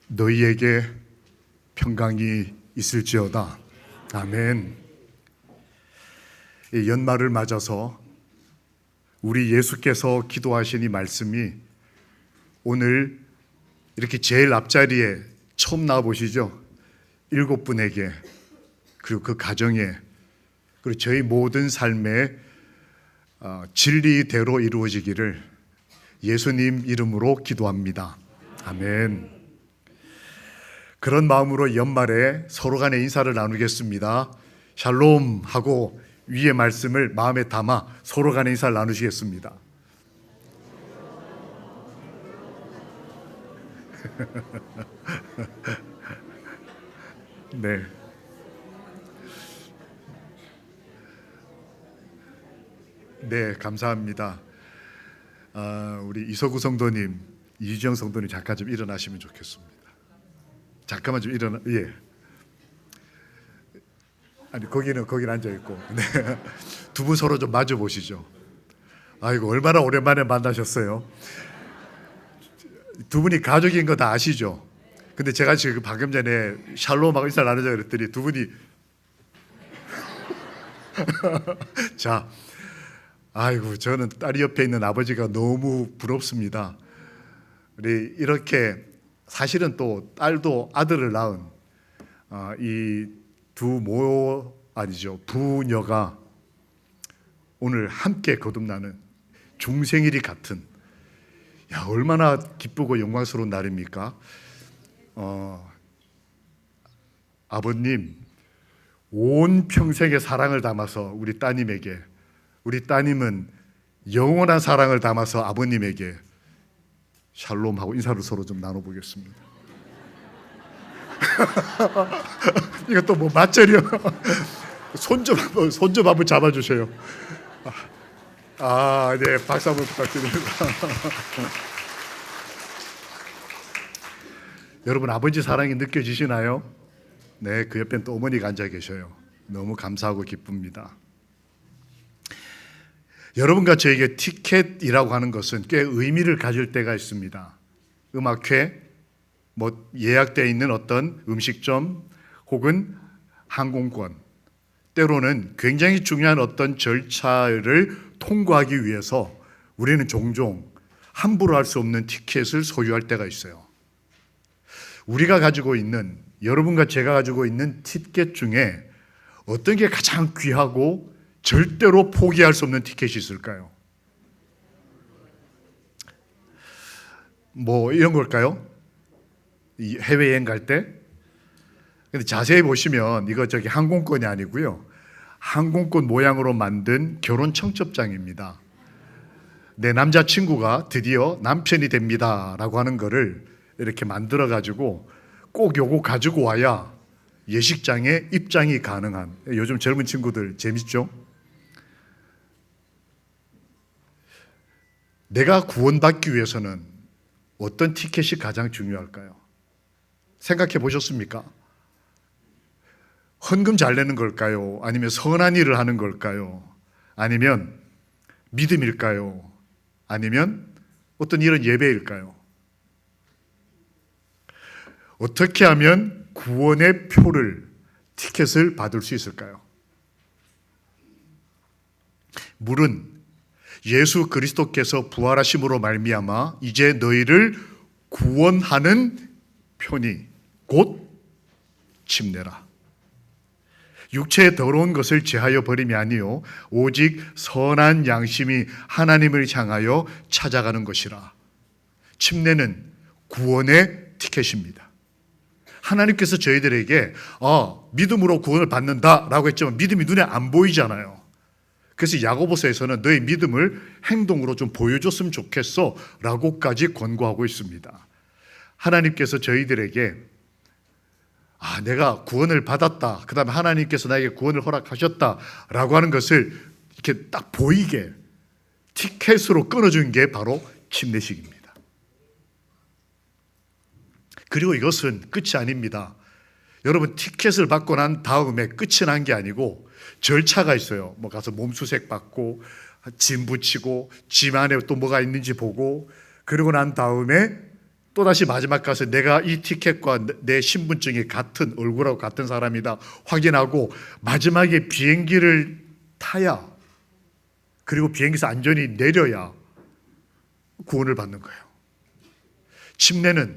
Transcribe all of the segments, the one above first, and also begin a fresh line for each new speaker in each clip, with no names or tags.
너희에게 평강이 있을지어다. 아멘. 이 연말을 맞아서 우리 예수께서 기도하신 이 말씀이 오늘 이렇게 제일 앞자리에 처음 나와 보시죠? 7분에게, 그리고 그 가정에, 그리고 저희 모든 삶에 진리대로 이루어지기를 예수님 이름으로 기도합니다. 아멘. 그런 마음으로 연말에 서로 간에 인사를 나누겠습니다. 샬롬 하고 위의 말씀을 마음에 담아 서로 간에 인사를 나누시겠습니다. 네. 네, 감사합니다. 우리 이서구 성도님, 이주정 성도님 잠깐 좀 일어나시면 좋겠습니다. 잠깐만 좀 일어나. 예. 아니 거기는 앉아 있고. 네. 두 분 서로 좀 마주 보시죠. 아이고 얼마나 오랜만에 만나셨어요. 두 분이 가족인 거 다 아시죠? 근데 제가 지금 방금 전에 샬롬하고 인사를 나누자 그랬더니 두 분이 자, 아이고 저는 딸이 옆에 있는 아버지가 너무 부럽습니다. 우리 이렇게 사실은 또 딸도 아들을 낳은 이 부녀가 오늘 함께 거듭나는 중생일이 같은, 야 얼마나 기쁘고 영광스러운 날입니까? 아버님 온 평생의 사랑을 담아서 우리 따님에게, 우리 따님은 영원한 사랑을 담아서 아버님에게 샬롬하고 인사를 서로 좀 나눠보겠습니다. 이것도 뭐 맞절이요? 손 좀 한번 잡아주세요. 네, 박수 한번 부탁드립니다. 여러분 아버지 사랑이 느껴지시나요? 네, 그 옆엔 또 어머니가 앉아 계셔요. 너무 감사하고 기쁩니다. 여러분과 저에게 티켓이라고 하는 것은 꽤 의미를 가질 때가 있습니다. 음악회, 뭐 예약되어 있는 어떤 음식점 혹은 항공권, 때로는 굉장히 중요한 어떤 절차를 통과하기 위해서 우리는 종종 함부로 할 수 없는 티켓을 소유할 때가 있어요. 우리가 가지고 있는, 여러분과 제가 가지고 있는 티켓 중에 어떤 게 가장 귀하고 절대로 포기할 수 없는 티켓이 있을까요? 뭐 이런 걸까요? 해외여행 갈 때? 근데 자세히 보시면 이거 항공권이 아니고요, 항공권 모양으로 만든 결혼 청첩장입니다. 내 남자친구가 드디어 남편이 됩니다 라고 하는 거를 이렇게 만들어 가지고 꼭 요거 가지고 와야 예식장에 입장이 가능한, 요즘 젊은 친구들 재밌죠? 내가 구원받기 위해서는 어떤 티켓이 가장 중요할까요? 생각해 보셨습니까? 헌금 잘 내는 걸까요? 아니면 선한 일을 하는 걸까요? 아니면 믿음일까요? 아니면 어떤 이런 예배일까요? 어떻게 하면 구원의 표를, 티켓을 받을 수 있을까요? 물은 예수 그리스도께서 부활하심으로 말미암아 이제 너희를 구원하는 편이 곧 침례라. 육체의 더러운 것을 제하여 버림이 아니요 오직 선한 양심이 하나님을 향하여 찾아가는 것이라. 침례는 구원의 티켓입니다. 하나님께서 저희들에게 믿음으로 구원을 받는다라고 했지만 믿음이 눈에 안 보이잖아요. 그래서 야고보서에서는 너의 믿음을 행동으로 좀 보여줬으면 좋겠어 라고까지 권고하고 있습니다. 하나님께서 저희들에게 내가 구원을 받았다, 그 다음에 하나님께서 나에게 구원을 허락하셨다 라고 하는 것을 이렇게 딱 보이게 티켓으로 끊어준 게 바로 침례식입니다. 그리고 이것은 끝이 아닙니다. 여러분 티켓을 받고 난 다음에 끝이 난 게 아니고 절차가 있어요. 뭐 가서 몸수색 받고 짐 붙이고 짐 안에 또 뭐가 있는지 보고, 그러고 난 다음에 또다시 마지막 가서 내가 이 티켓과 내 신분증이 같은 얼굴하고 같은 사람이다 확인하고 마지막에 비행기를 타야, 그리고 비행기에서 안전히 내려야 구원을 받는 거예요. 침례는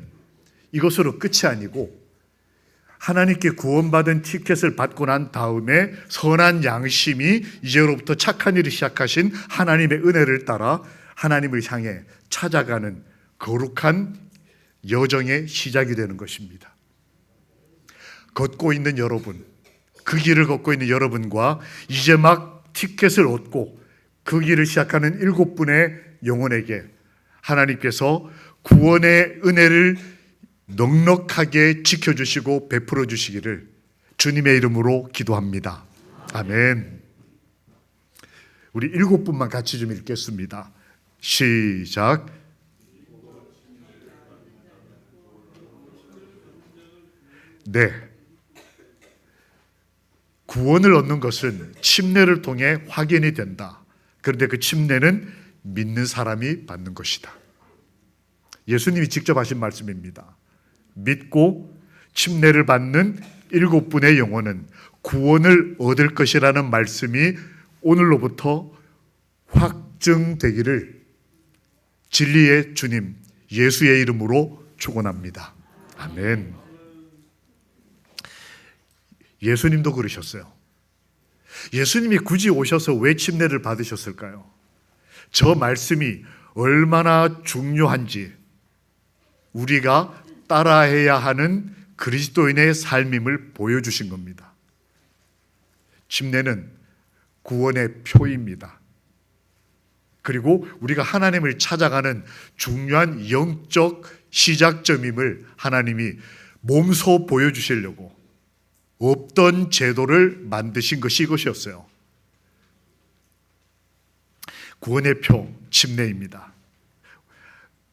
이것으로 끝이 아니고 하나님께 구원받은 티켓을 받고 난 다음에 선한 양심이 이제로부터 착한 일을 시작하신 하나님의 은혜를 따라 하나님을 향해 찾아가는 거룩한 여정의 시작이 되는 것입니다. 걷고 있는 여러분, 그 길을 걷고 있는 여러분과 이제 막 티켓을 얻고 그 길을 시작하는 7분의 영혼에게 하나님께서 구원의 은혜를 넉넉하게 지켜주시고 베풀어 주시기를 주님의 이름으로 기도합니다. 아멘. 우리 7분만 같이 좀 읽겠습니다. 시작. 네. 구원을 얻는 것은 침례를 통해 확인이 된다. 그런데 그 침례는 믿는 사람이 받는 것이다. 예수님이 직접 하신 말씀입니다. 믿고 침례를 받는 7분의 영혼은 구원을 얻을 것이라는 말씀이 오늘로부터 확증되기를 진리의 주님 예수의 이름으로 축원합니다. 아멘. 예수님도 그러셨어요. 예수님이 굳이 오셔서 왜 침례를 받으셨을까요? 저 말씀이 얼마나 중요한지 우리가 따라해야 하는 그리스도인의 삶임을 보여주신 겁니다. 침례는 구원의 표입니다. 그리고 우리가 하나님을 찾아가는 중요한 영적 시작점임을 하나님이 몸소 보여주시려고 없던 제도를 만드신 것이 이것이었어요. 구원의 표, 침례입니다.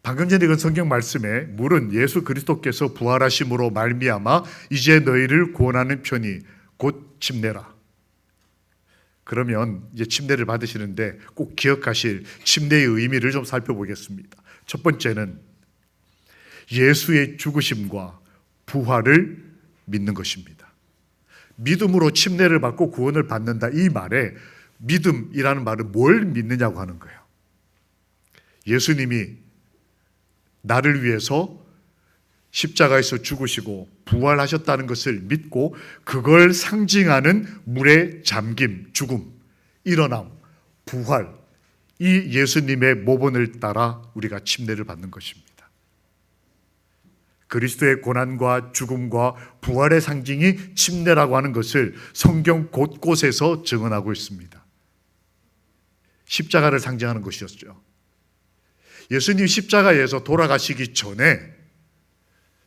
방금 전에 읽은 성경 말씀에 물은 예수 그리스도께서 부활하심으로 말미암아 이제 너희를 구원하는 편이 곧 침례라. 그러면 이제 침례를 받으시는데 꼭 기억하실 침례의 의미를 좀 살펴보겠습니다. 첫 번째는 예수의 죽으심과 부활을 믿는 것입니다. 믿음으로 침례를 받고 구원을 받는다. 이 말에 믿음이라는 말은 뭘 믿느냐고 하는 거예요. 예수님이 나를 위해서 십자가에서 죽으시고 부활하셨다는 것을 믿고 그걸 상징하는 물의 잠김, 죽음, 일어남, 부활, 이 예수님의 모본을 따라 우리가 침례를 받는 것입니다. 그리스도의 고난과 죽음과 부활의 상징이 침례라고 하는 것을 성경 곳곳에서 증언하고 있습니다. 십자가를 상징하는 것이었죠. 예수님 십자가에서 돌아가시기 전에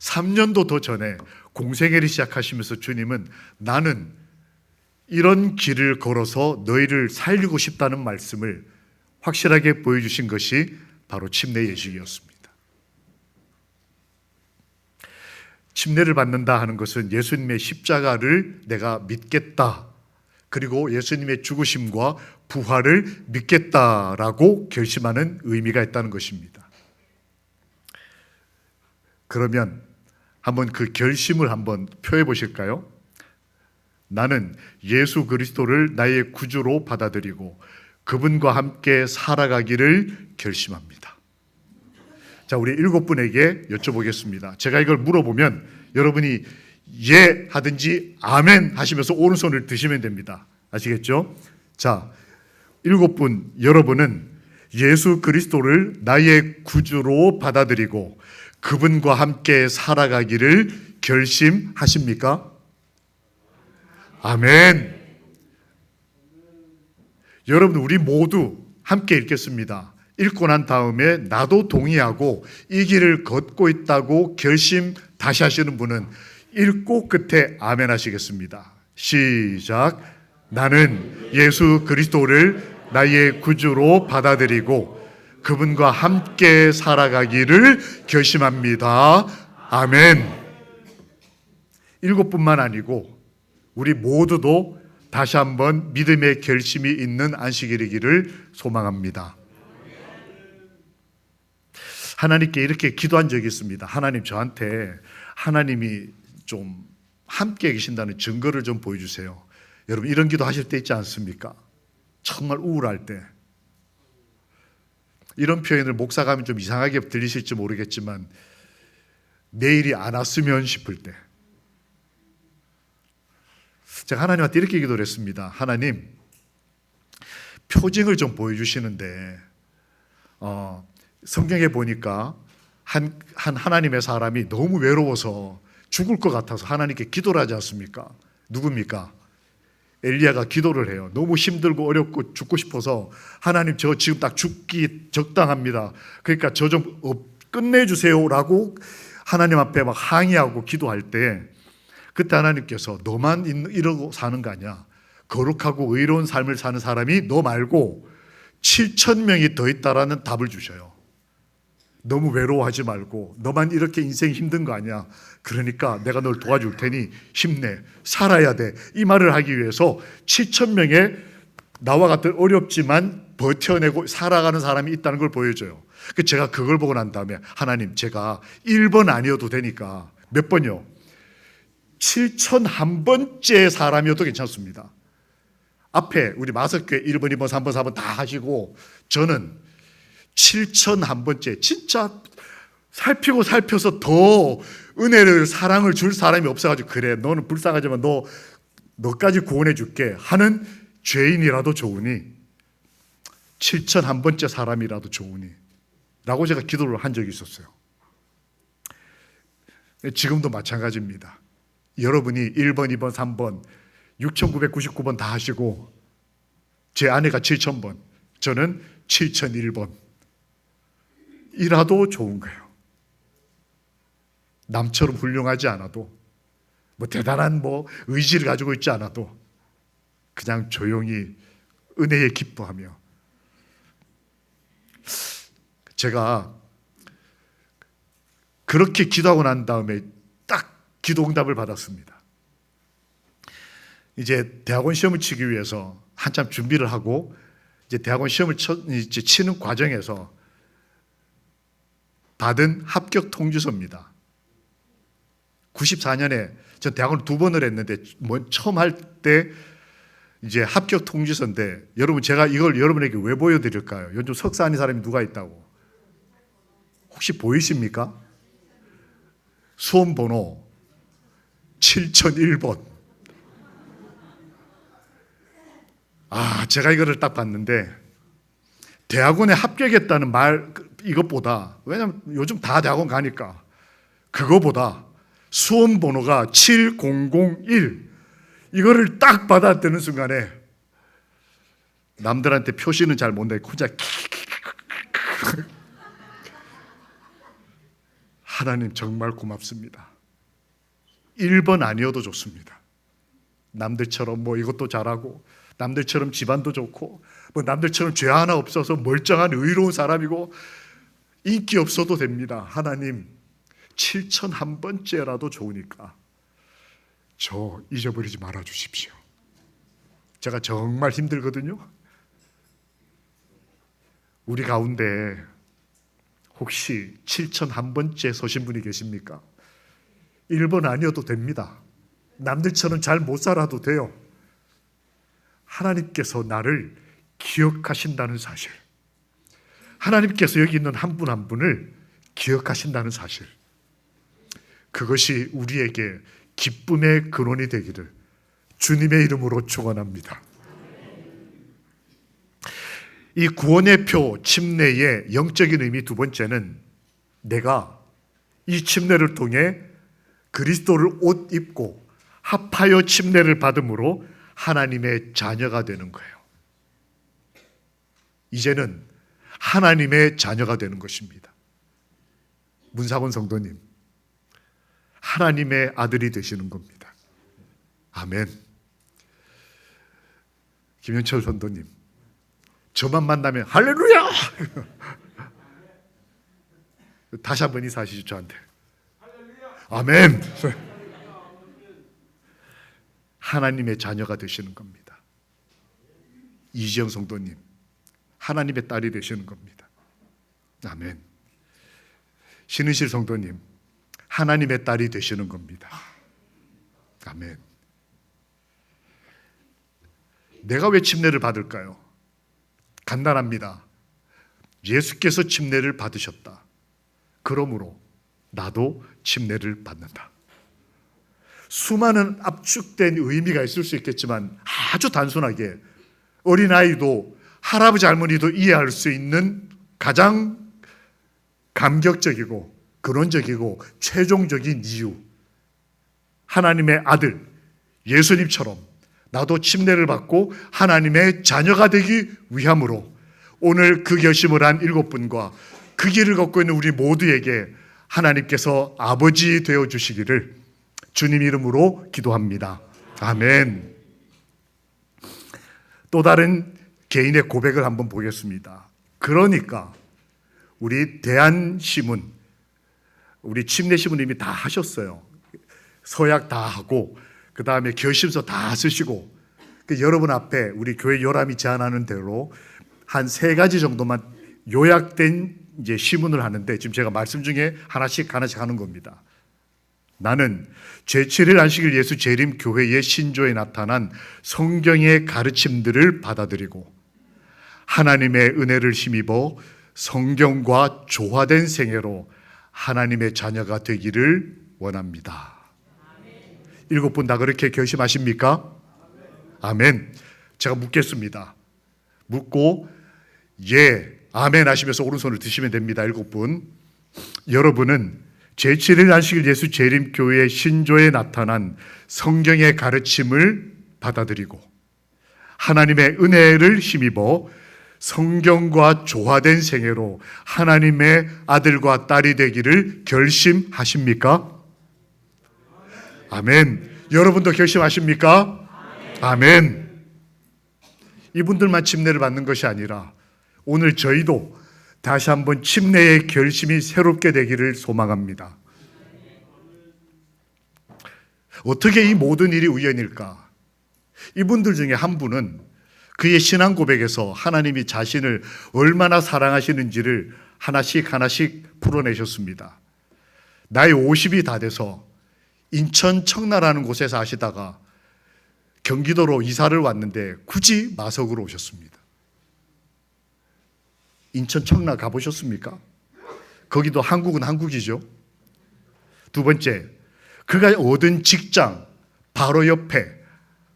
3년도 더 전에 공생애를 시작하시면서 주님은 나는 이런 길을 걸어서 너희를 살리고 싶다는 말씀을 확실하게 보여주신 것이 바로 침례 예식이었습니다. 침례를 받는다 하는 것은 예수님의 십자가를 내가 믿겠다, 그리고 예수님의 죽으심과 부활을 믿겠다라고 결심하는 의미가 있다는 것입니다. 그러면 한번 그 결심을 한번 표해 보실까요? 나는 예수 그리스도를 나의 구주로 받아들이고 그분과 함께 살아가기를 결심합니다. 자, 우리 7분에게 여쭤보겠습니다. 제가 이걸 물어보면 여러분이 예 하든지 아멘 하시면서 오른손을 드시면 됩니다. 아시겠죠? 자, 7분 여러분은 예수 그리스도를 나의 구주로 받아들이고 그분과 함께 살아가기를 결심하십니까? 아멘. 여러분, 우리 모두 함께 읽겠습니다. 읽고 난 다음에 나도 동의하고 이 길을 걷고 있다고 결심 다시 하시는 분은 읽고 끝에 아멘 하시겠습니다. 시작. 나는 예수 그리스도를 나의 구주로 받아들이고 그분과 함께 살아가기를 결심합니다. 아멘. 7분만 아니고 우리 모두도 다시 한번 믿음의 결심이 있는 안식일이기를 소망합니다. 하나님께 이렇게 기도한 적이 있습니다. 하나님, 저한테 하나님이 좀 함께 계신다는 증거를 좀 보여주세요. 여러분, 이런 기도 하실 때 있지 않습니까? 정말 우울할 때. 이런 표현을 목사가 하면 좀 이상하게 들리실지 모르겠지만 내일이 안 왔으면 싶을 때, 제가 하나님한테 이렇게 기도를 했습니다. 하나님, 표징을 좀 보여주시는데 성경에 보니까 한 하나님의 사람이 너무 외로워서 죽을 것 같아서 하나님께 기도를 하지 않습니까? 누굽니까? 엘리야가 기도를 해요. 너무 힘들고 어렵고 죽고 싶어서 하나님, 저 지금 딱 죽기 적당합니다. 그러니까 저 좀 끝내주세요라고 하나님 앞에 막 항의하고 기도할 때, 그때 하나님께서 너만 이러고 사는 거 아니야. 거룩하고 의로운 삶을 사는 사람이 너 말고 7,000명이 더 있다라는 답을 주셔요. 너무 외로워하지 말고, 너만 이렇게 인생 힘든 거 아니야. 그러니까 내가 널 도와줄 테니 힘내, 살아야 돼. 이 말을 하기 위해서 7,000명의 나와 같은 어렵지만 버텨내고 살아가는 사람이 있다는 걸 보여줘요. 제가 그걸 보고 난 다음에 하나님, 제가 1번 아니어도 되니까 몇 번요? 7,001번째 사람이어도 괜찮습니다. 앞에 우리 마석교회 1번, 2번, 3번, 4번 다 하시고 저는 7,001번째, 진짜 살펴서 더 은혜를, 사랑을 줄 사람이 없어가지고, 그래, 너는 불쌍하지만 너까지 구원해 줄게 하는 죄인이라도 좋으니, 7,001번째 사람이라도 좋으니 라고 제가 기도를 한 적이 있었어요. 지금도 마찬가지입니다. 여러분이 1번, 2번, 3번, 6,999번 다 하시고, 제 아내가 7,000번, 저는 7,001번 이라도 좋은 거예요. 남처럼 훌륭하지 않아도, 대단한 의지를 가지고 있지 않아도 그냥 조용히 은혜에 기뻐하며. 제가 그렇게 기도하고 난 다음에 딱 기도 응답을 받았습니다. 이제 대학원 시험을 치기 위해서 한참 준비를 하고, 이제 대학원 시험을 치는 과정에서 받은 합격 통지서입니다. 94년에 전 대학원을 2번을 했는데 처음 할 때 이제 합격 통지서인데, 여러분, 제가 이걸 여러분에게 왜 보여드릴까요? 요즘 석사 아닌 사람이 누가 있다고? 혹시 보이십니까? 수험번호 7001번. 제가 이거를 딱 봤는데, 대학원에 합격했다는 말 이것보다, 왜냐면 요즘 다 대학원 가니까, 그거보다 수험번호가 7001, 이거를 딱 받아뜨는 순간에 남들한테 표시는 잘 못 내고 혼자 하나님, 정말 고맙습니다. 1번 아니어도 좋습니다. 남들처럼 이것도 잘하고, 남들처럼 집안도 좋고, 남들처럼 죄 하나 없어서 멀쩡한 의로운 사람이고, 인기 없어도 됩니다. 하나님, 7,001번째라도 좋으니까 저 잊어버리지 말아 주십시오. 제가 정말 힘들거든요. 우리 가운데 혹시 7,001번째 서신 분이 계십니까? 1번 아니어도 됩니다. 남들처럼 잘 못 살아도 돼요. 하나님께서 나를 기억하신다는 사실, 하나님께서 여기 있는 한 분 한 분을 기억하신다는 사실, 그것이 우리에게 기쁨의 근원이 되기를 주님의 이름으로 축원합니다. 이 구원의 표 침례의 영적인 의미 두 번째는, 내가 이 침례를 통해 그리스도를 옷 입고 합하여 침례를 받음으로 하나님의 자녀가 되는 거예요. 이제는 하나님의 자녀가 되는 것입니다. 문사곤 성도님, 하나님의 아들이 되시는 겁니다. 아멘. 김현철 선도님, 저만 만나면 할렐루야! 다시 한번 인사하시죠, 저한테. 아멘. 하나님의 자녀가 되시는 겁니다. 이지영 성도님, 하나님의 딸이 되시는 겁니다. 아멘. 신은실 성도님, 하나님의 딸이 되시는 겁니다. 아멘. 내가 왜 침례를 받을까요? 간단합니다. 예수께서 침례를 받으셨다. 그러므로 나도 침례를 받는다. 수많은 압축된 의미가 있을 수 있겠지만 아주 단순하게 어린아이도 할아버지 할머니도 이해할 수 있는 가장 감격적이고 근원적이고 최종적인 이유, 하나님의 아들 예수님처럼 나도 침례를 받고 하나님의 자녀가 되기 위함으로 오늘 그 결심을 한 7분과 그 길을 걷고 있는 우리 모두에게 하나님께서 아버지 되어 주시기를 주님 이름으로 기도합니다. 아멘. 또 다른 개인의 고백을 한번 보겠습니다. 그러니까 우리 대한시문, 우리 침례시문 이미 다 하셨어요. 서약 다 하고 그 다음에 결심서 다 쓰시고 여러분 앞에 우리 교회 요람이 제안하는 대로 한 3가지 정도만 요약된 이제 시문을 하는데 지금 제가 말씀 중에 하나씩 하는 겁니다. 나는 제7일 안식일 예수 재림 교회의 신조에 나타난 성경의 가르침들을 받아들이고 하나님의 은혜를 힘입어 성경과 조화된 생애로 하나님의 자녀가 되기를 원합니다. 7분 다 그렇게 결심하십니까? 아멘. 제가 묻겠습니다. 묻고 예, 아멘 하시면서 오른손을 드시면 됩니다. 7분. 여러분은 제7일 안식일 예수 재림교회의 신조에 나타난 성경의 가르침을 받아들이고 하나님의 은혜를 힘입어 성경과 조화된 생애로 하나님의 아들과 딸이 되기를 결심하십니까? 아멘. 여러분도 결심하십니까? 아멘. 이분들만 침례를 받는 것이 아니라 오늘 저희도 다시 한번 침례의 결심이 새롭게 되기를 소망합니다. 어떻게 이 모든 일이 우연일까? 이분들 중에 한 분은 그의 신앙 고백에서 하나님이 자신을 얼마나 사랑하시는지를 하나씩 풀어내셨습니다. 나이 50이 다 돼서 인천 청라라는 곳에서 하시다가 경기도로 이사를 왔는데 굳이 마석으로 오셨습니다. 인천 청라 가보셨습니까? 거기도 한국은 한국이죠. 두 번째, 그가 얻은 직장 바로 옆에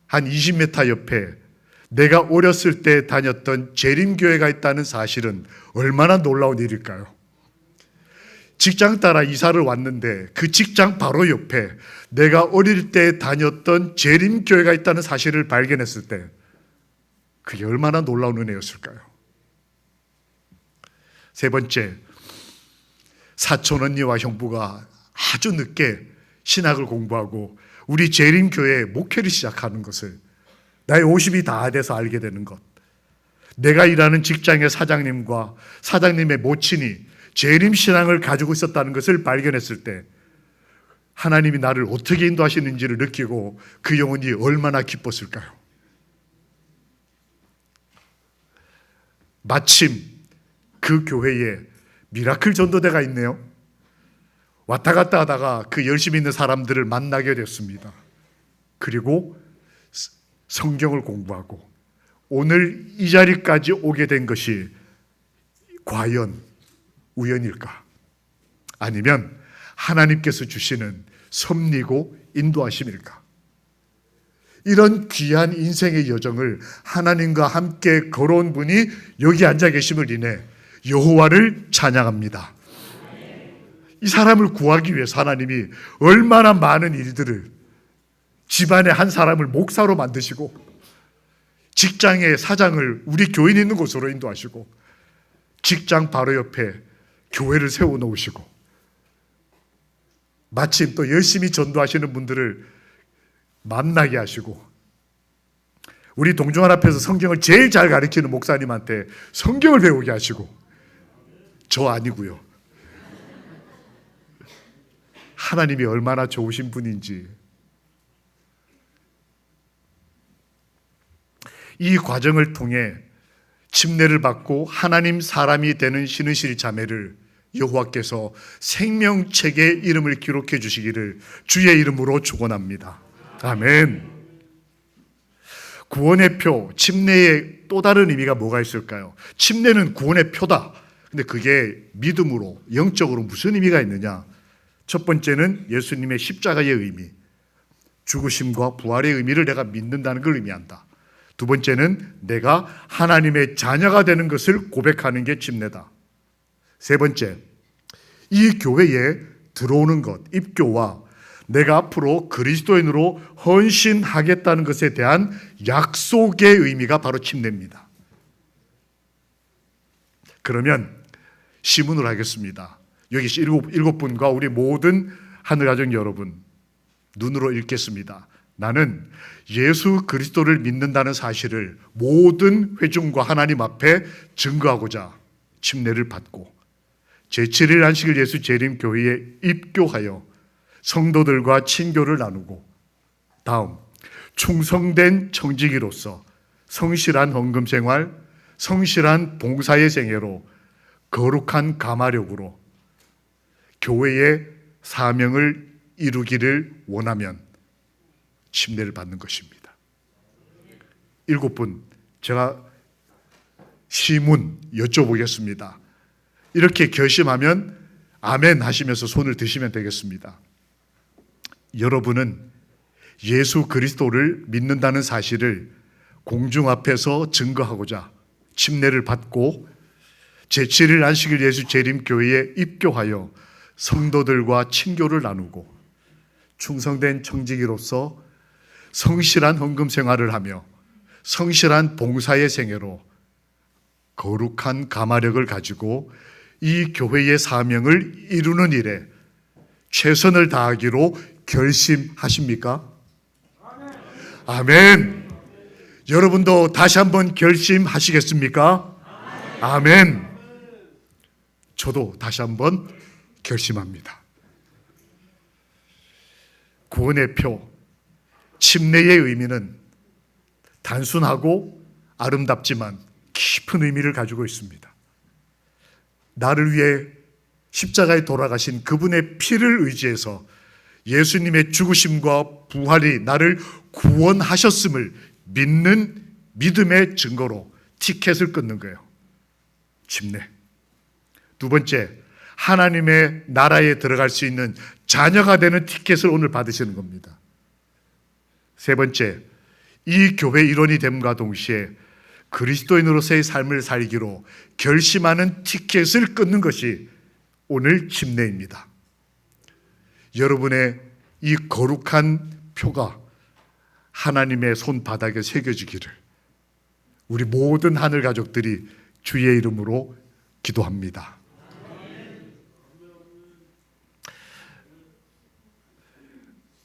한 20m 옆에 내가 어렸을 때 다녔던 재림교회가 있다는 사실은 얼마나 놀라운 일일까요? 직장 따라 이사를 왔는데 그 직장 바로 옆에 내가 어릴 때 다녔던 재림교회가 있다는 사실을 발견했을 때 그게 얼마나 놀라운 은혜였을까요? 세 번째, 사촌 언니와 형부가 아주 늦게 신학을 공부하고 우리 재림교회에 목회를 시작하는 것을 나이 50이 다 돼서 알게 되는 것. 내가 일하는 직장의 사장님과 사장님의 모친이 재림신앙을 가지고 있었다는 것을 발견했을 때 하나님이 나를 어떻게 인도하시는지를 느끼고 그 영혼이 얼마나 기뻤을까요? 마침 그 교회에 미라클 전도대가 있네요. 왔다 갔다 하다가 그 열심히 있는 사람들을 만나게 됐습니다. 그리고 성경을 공부하고 오늘 이 자리까지 오게 된 것이 과연 우연일까? 아니면 하나님께서 주시는 섭리고 인도하심일까? 이런 귀한 인생의 여정을 하나님과 함께 걸어온 분이 여기 앉아 계심을 인해 여호와를 찬양합니다. 이 사람을 구하기 위해서 하나님이 얼마나 많은 일들을 집안의 한 사람을 목사로 만드시고 직장의 사장을 우리 교인 있는 곳으로 인도하시고 직장 바로 옆에 교회를 세워놓으시고 마침 또 열심히 전도하시는 분들을 만나게 하시고 우리 동정한 앞에서 성경을 제일 잘 가르치는 목사님한테 성경을 배우게 하시고 저 아니고요. 하나님이 얼마나 좋으신 분인지 이 과정을 통해 침례를 받고 하나님 사람이 되는 신은실 자매를 여호와께서 생명책에 이름을 기록해 주시기를 주의 이름으로 축원합니다. 아멘. 구원의 표, 침례의 또 다른 의미가 뭐가 있을까요? 침례는 구원의 표다. 근데 그게 믿음으로, 영적으로 무슨 의미가 있느냐? 첫 번째는 예수님의 십자가의 의미, 죽으심과 부활의 의미를 내가 믿는다는 걸 의미한다. 두 번째는 내가 하나님의 자녀가 되는 것을 고백하는 게 침례다. 세 번째, 이 교회에 들어오는 것, 입교와 내가 앞으로 그리스도인으로 헌신하겠다는 것에 대한 약속의 의미가 바로 침례입니다. 그러면 시문을 하겠습니다. 여기 일곱 분과 우리 모든 하늘가족 여러분, 눈으로 읽겠습니다. 나는 예수 그리스도를 믿는다는 사실을 모든 회중과 하나님 앞에 증거하고자 침례를 받고 제7일 안식일 예수 재림 교회에 입교하여 성도들과 친교를 나누고 다음 충성된 청지기로서 성실한 헌금 생활, 성실한 봉사의 생애로 거룩한 가마력으로 교회의 사명을 이루기를 원하면 침례를 받는 것입니다. 7분 제가 시문 여쭤보겠습니다. 이렇게 결심하면 아멘 하시면서 손을 드시면 되겠습니다. 여러분은 예수 그리스도를 믿는다는 사실을 공중 앞에서 증거하고자 침례를 받고 제7일 안식일 예수 재림 교회에 입교하여 성도들과 친교를 나누고 충성된 청지기로서 성실한 헌금 생활을 하며 성실한 봉사의 생애로 거룩한 가마력을 가지고 이 교회의 사명을 이루는 일에 최선을 다하기로 결심하십니까? 아멘. 여러분도 다시 한번 결심하시겠습니까? 아멘. 저도 다시 한번 결심합니다. 구원의 표, 침례의 의미는 단순하고 아름답지만 깊은 의미를 가지고 있습니다. 나를 위해 십자가에 돌아가신 그분의 피를 의지해서 예수님의 죽으심과 부활이 나를 구원하셨음을 믿는 믿음의 증거로 티켓을 끊는 거예요. 침례. 두 번째, 하나님의 나라에 들어갈 수 있는 자녀가 되는 티켓을 오늘 받으시는 겁니다. 세 번째, 이 교회 일원이 됨과 동시에 그리스도인으로서의 삶을 살기로 결심하는 티켓을 끊는 것이 오늘 침례입니다. 여러분의 이 거룩한 표가 하나님의 손바닥에 새겨지기를 우리 모든 하늘 가족들이 주의 이름으로 기도합니다.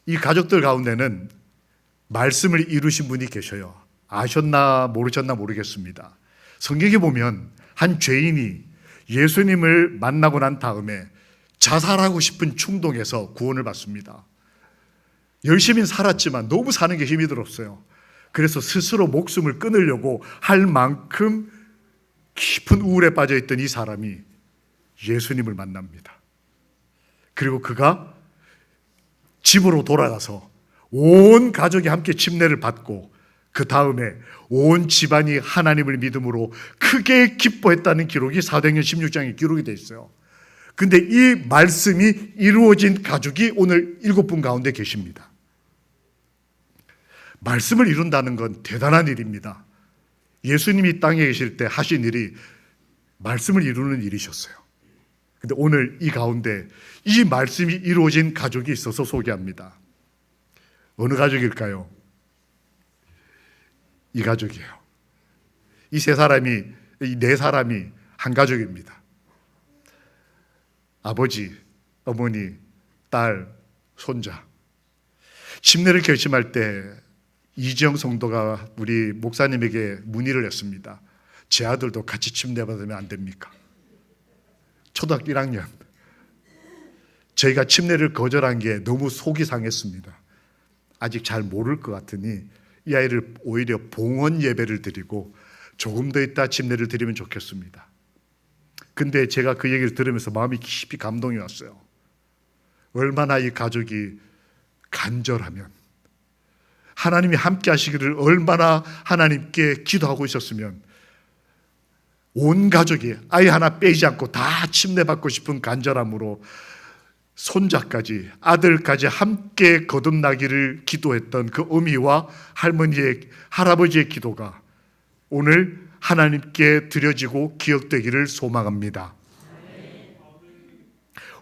이 가족들 가운데는 말씀을 이루신 분이 계셔요. 아셨나 모르셨나 모르겠습니다. 성경에 보면 한 죄인이 예수님을 만나고 난 다음에 자살하고 싶은 충동에서 구원을 받습니다. 열심히 살았지만 너무 사는 게 힘이 들었어요. 그래서 스스로 목숨을 끊으려고 할 만큼 깊은 우울에 빠져있던 이 사람이 예수님을 만납니다. 그리고 그가 집으로 돌아가서 온 가족이 함께 침례를 받고 그 다음에 온 집안이 하나님을 믿음으로 크게 기뻐했다는 기록이 사도행전 16장에 기록이 되어 있어요. 근데 이 말씀이 이루어진 가족이 오늘 7분 가운데 계십니다. 말씀을 이룬다는 건 대단한 일입니다. 예수님이 땅에 계실 때 하신 일이 말씀을 이루는 일이셨어요. 근데 오늘 이 가운데 이 말씀이 이루어진 가족이 있어서 소개합니다. 어느 가족일까요? 이 가족이에요. 이 네 사람이 한 가족입니다. 아버지, 어머니, 딸, 손자. 침례를 결심할 때 이지영 성도가 우리 목사님에게 문의를 했습니다. 제 아들도 같이 침례 받으면 안 됩니까? 초등학교 1학년. 저희가 침례를 거절한 게 너무 속이 상했습니다. 아직 잘 모를 것 같으니 이 아이를 오히려 봉헌 예배를 드리고 조금 더 있다 침례를 드리면 좋겠습니다. 근데 제가 그 얘기를 들으면서 마음이 깊이 감동이 왔어요. 얼마나 이 가족이 간절하면, 하나님이 함께 하시기를 얼마나 하나님께 기도하고 있었으면 온 가족이 아이 하나 빼지 않고 다 침례받고 싶은 간절함으로 손자까지 아들까지 함께 거듭나기를 기도했던 그 어미와 할아버지의 기도가 오늘 하나님께 드려지고 기억되기를 소망합니다.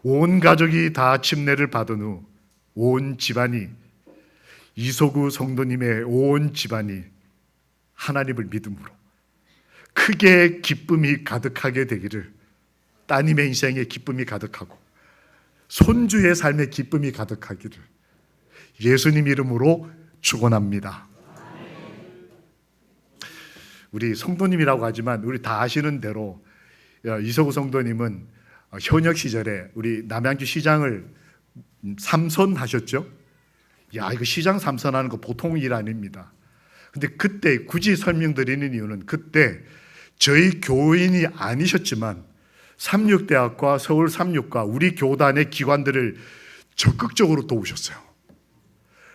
온 가족이 다 침례를 받은 후 온 집안이, 이소구 성도님의 온 집안이 하나님을 믿음으로 크게 기쁨이 가득하게 되기를, 따님의 인생에 기쁨이 가득하고 손주의 삶에 기쁨이 가득하기를 예수님 이름으로 축원합니다. 우리 성도님이라고 하지만 우리 다 아시는 대로 이소구 성도님은 현역 시절에 우리 남양주 시장을 삼선하셨죠. 야, 이거 시장 삼선하는 거 보통 일 아닙니다. 근데 그때 굳이 설명드리는 이유는, 그때 저희 교인이 아니셨지만 삼육대학과 서울 삼육과 우리 교단의 기관들을 적극적으로 도우셨어요.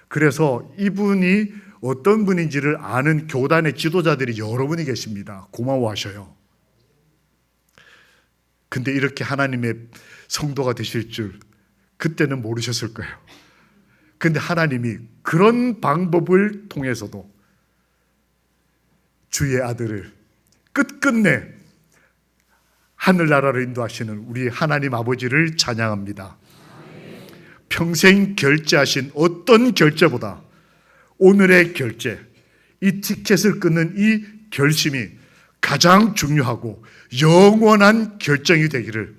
그래서 이분이 어떤 분인지를 아는 교단의 지도자들이 여러 분이 계십니다. 고마워하셔요. 근데 이렇게 하나님의 성도가 되실 줄 그때는 모르셨을 거예요. 근데 하나님이 그런 방법을 통해서도 주의 아들을 끝끝내 하늘나라로 인도하시는 우리 하나님 아버지를 찬양합니다. 평생 결제하신 어떤 결제보다 오늘의 결제, 이 티켓을 끊는 이 결심이 가장 중요하고 영원한 결정이 되기를,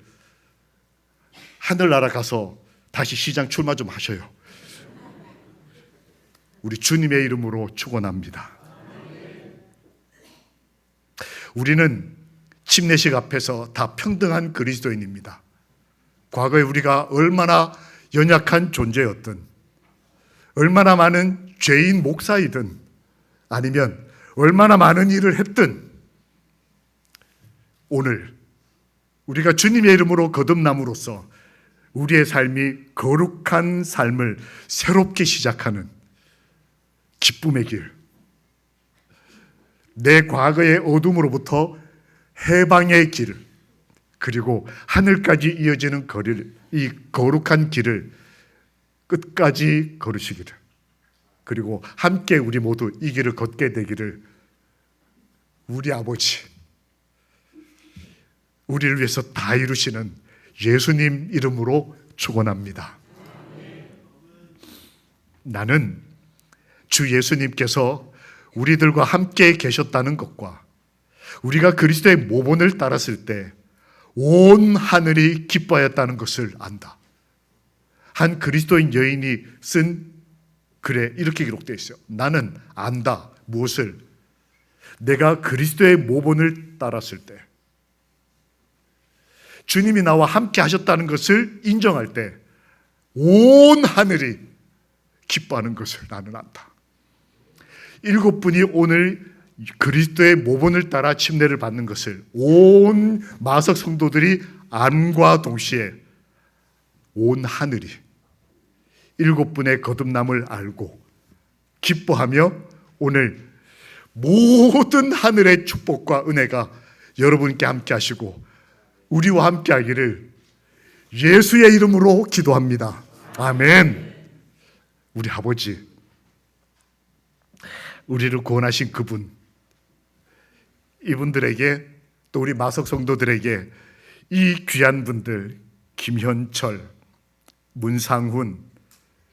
하늘나라 가서 다시 시장 출마 좀 하셔요. 우리 주님의 이름으로 축원합니다. 우리는 침례식 앞에서 다 평등한 그리스도인입니다. 과거에 우리가 얼마나 연약한 존재였든, 얼마나 많은 죄인 목사이든, 아니면 얼마나 많은 일을 했든, 오늘 우리가 주님의 이름으로 거듭남으로써 우리의 삶이 거룩한 삶을 새롭게 시작하는 기쁨의 길, 내 과거의 어둠으로부터 해방의 길, 그리고 하늘까지 이어지는 거리를, 이 거룩한 길을 끝까지 걸으시기를, 그리고 함께 우리 모두 이 길을 걷게 되기를 우리 아버지, 우리를 위해서 다 이루시는 예수님 이름으로 축원합니다. 나는 주 예수님께서 우리들과 함께 계셨다는 것과 우리가 그리스도의 모본을 따랐을 때 온 하늘이 기뻐하였다는 것을 안다. 한 그리스도인 여인이 쓴 글에 이렇게 기록되어 있어요. 나는 안다. 무엇을? 내가 그리스도의 모본을 따랐을 때, 주님이 나와 함께 하셨다는 것을 인정할 때 온 하늘이 기뻐하는 것을 나는 안다. 7분이 오늘 그리스도의 모본을 따라 침례를 받는 것을 온 마석 성도들이 안과 동시에 온 하늘이 7분의 거듭남을 알고 기뻐하며 오늘 모든 하늘의 축복과 은혜가 여러분께 함께 하시고 우리와 함께 하기를 예수의 이름으로 기도합니다. 아멘. 우리 아버지, 우리를 구원하신 그분, 이분들에게, 또 우리 마석 성도들에게 이 귀한 분들, 김현철, 문상훈,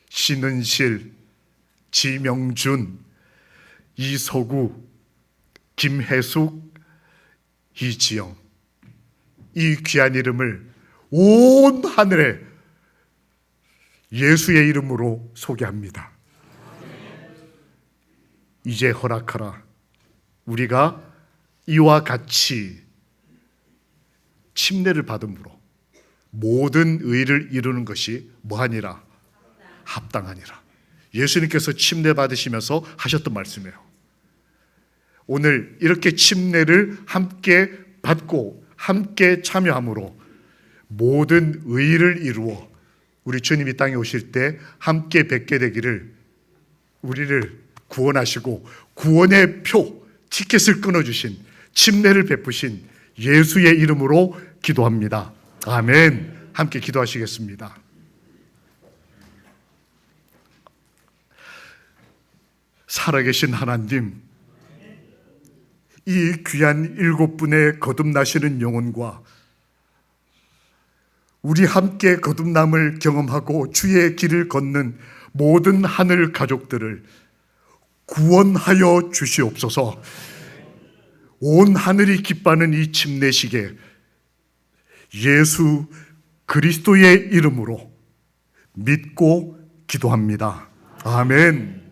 신은실, 지명준, 이서구, 김혜숙, 이지영, 이 귀한 이름을 온 하늘에 예수의 이름으로 소개합니다. 이제 허락하라. 우리가 이와 같이 침례를 받음으로 모든 의를 이루는 것이 뭐하니라? 합당하니라. 예수님께서 침례 받으시면서 하셨던 말씀이에요. 오늘 이렇게 침례를 함께 받고 함께 참여함으로 모든 의의를 이루어 우리 주님이 땅에 오실 때 함께 뵙게 되기를, 우리를 구원하시고 구원의 표, 티켓을 끊어주신, 침례를 베푸신 예수의 이름으로 기도합니다. 아멘. 함께 기도하시겠습니다. 살아계신 하나님, 이 귀한 7분의 거듭나시는 영혼과 우리 함께 거듭남을 경험하고 주의 길을 걷는 모든 하늘 가족들을 구원하여 주시옵소서. 온 하늘이 기뻐하는 이 침례식에 예수 그리스도의 이름으로 믿고 기도합니다. 아멘.